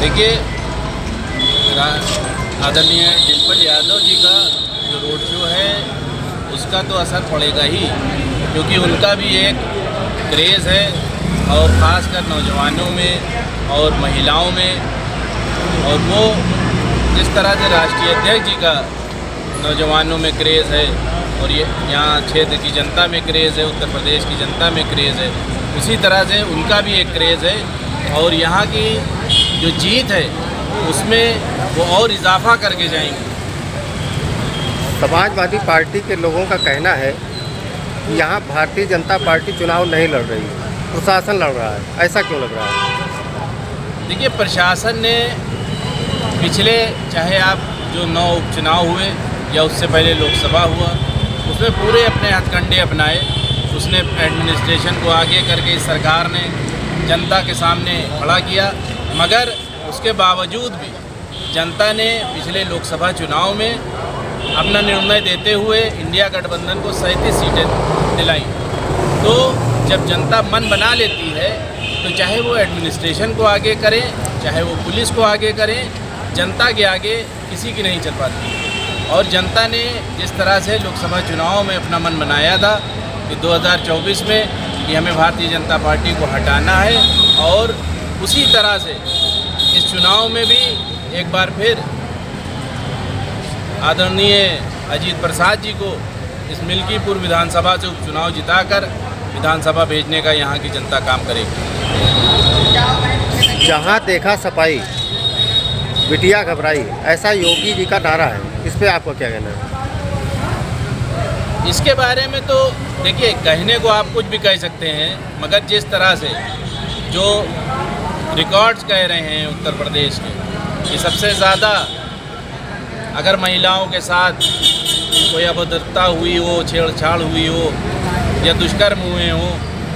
देखिए, आदरणीय डिम्पल यादव जी का जो रोड शो है उसका तो असर पड़ेगा ही, क्योंकि उनका भी एक क्रेज़ है और ख़ासकर नौजवानों में और महिलाओं में। और वो जिस तरह से राष्ट्रीय अध्यक्ष जी का नौजवानों में क्रेज़ है और ये यहाँ क्षेत्र की जनता में क्रेज़ है, उत्तर प्रदेश की जनता में क्रेज़ है, उसी तरह से उनका भी एक क्रेज़ है। और यहाँ की जो जीत है उसमें वो और इजाफा करके जाएंगे। समाजवादी पार्टी के लोगों का कहना है कि यहाँ भारतीय जनता पार्टी चुनाव नहीं लड़ रही, प्रशासन लड़ रहा है। ऐसा क्यों लग रहा है? देखिए, प्रशासन ने पिछले चाहे आप जो 9 उपचुनाव हुए या उससे पहले लोकसभा हुआ, उसमें पूरे अपने हथकंडे अपनाए। उसने एडमिनिस्ट्रेशन को आगे करके इस सरकार ने जनता के सामने खड़ा किया, मगर उसके बावजूद भी जनता ने पिछले लोकसभा चुनाव में अपना निर्णय देते हुए इंडिया गठबंधन को 37 सीटें दिलाई। तो जब जनता मन बना लेती है तो चाहे वो एडमिनिस्ट्रेशन को आगे करें, चाहे वो पुलिस को आगे करें, जनता के आगे किसी की नहीं चल पाती। और जनता ने जिस तरह से लोकसभा चुनाव में अपना मन बनाया था कि 2024 में कि हमें भारतीय जनता पार्टी को हटाना है, और उसी तरह से इस चुनाव में भी एक बार फिर आदरणीय अजीत प्रसाद जी को इस मिल्कीपुर विधानसभा से उपचुनाव जिताकर विधानसभा भेजने का यहाँ की जनता काम करेगी। जहाँ देखा सफाई बिटिया घबराई, ऐसा योगी जी का नारा है। इस पे आपको क्या कहना है? इसके बारे में तो देखिए, कहने को आप कुछ भी कह सकते हैं, मगर जिस तरह से जो रिकॉर्ड्स कह रहे हैं उत्तर प्रदेश के कि सबसे ज़्यादा अगर महिलाओं के साथ कोई अभद्रता हुई हो, छेड़छाड़ हुई हो या दुष्कर्म हुए हों,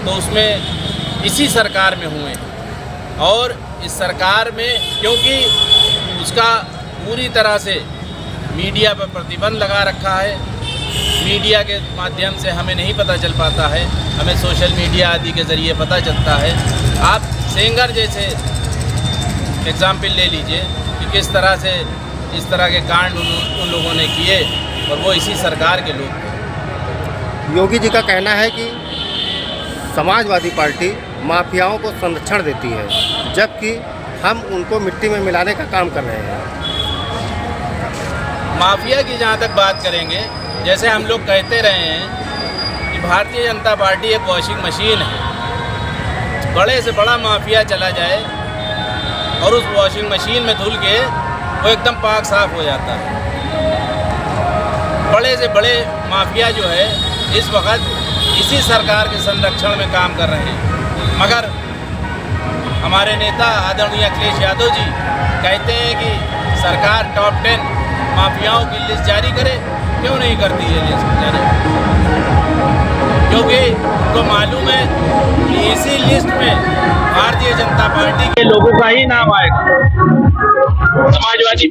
तो उसमें इसी सरकार में हुए हैं। और इस सरकार में क्योंकि उसका पूरी तरह से मीडिया पर प्रतिबंध लगा रखा है, मीडिया के माध्यम से हमें नहीं पता चल पाता है, हमें सोशल मीडिया आदि के ज़रिए पता चलता है। आप सेंगर जैसे एग्जाम्पल ले लीजिए कि किस तरह से इस तरह के कांड उन लोगों ने किए, और वो इसी सरकार के लोग थे। योगी जी का कहना है कि समाजवादी पार्टी माफियाओं को संरक्षण देती है, जबकि हम उनको मिट्टी में मिलाने का काम कर रहे हैं। माफिया की जहाँ तक बात करेंगे, जैसे हम लोग कहते रहे हैं कि भारतीय जनता पार्टी एक वॉशिंग मशीन है। बड़े से बड़ा माफिया चला जाए और उस वॉशिंग मशीन में धुल के वो एकदम पाक साफ हो जाता है। बड़े से बड़े माफिया जो है इस वक्त इसी सरकार के संरक्षण में काम कर रहे हैं, मगर हमारे नेता आदरणीय अखिलेश यादव जी कहते हैं कि सरकार टॉप 10 माफियाओं की लिस्ट जारी करे। क्यों नहीं करती है लिस्ट जारी? क्योंकि उनको मालूम है कि इसी लिस्ट में भारतीय जनता पार्टी के लोगों का ही नाम आएगा। समाजवादी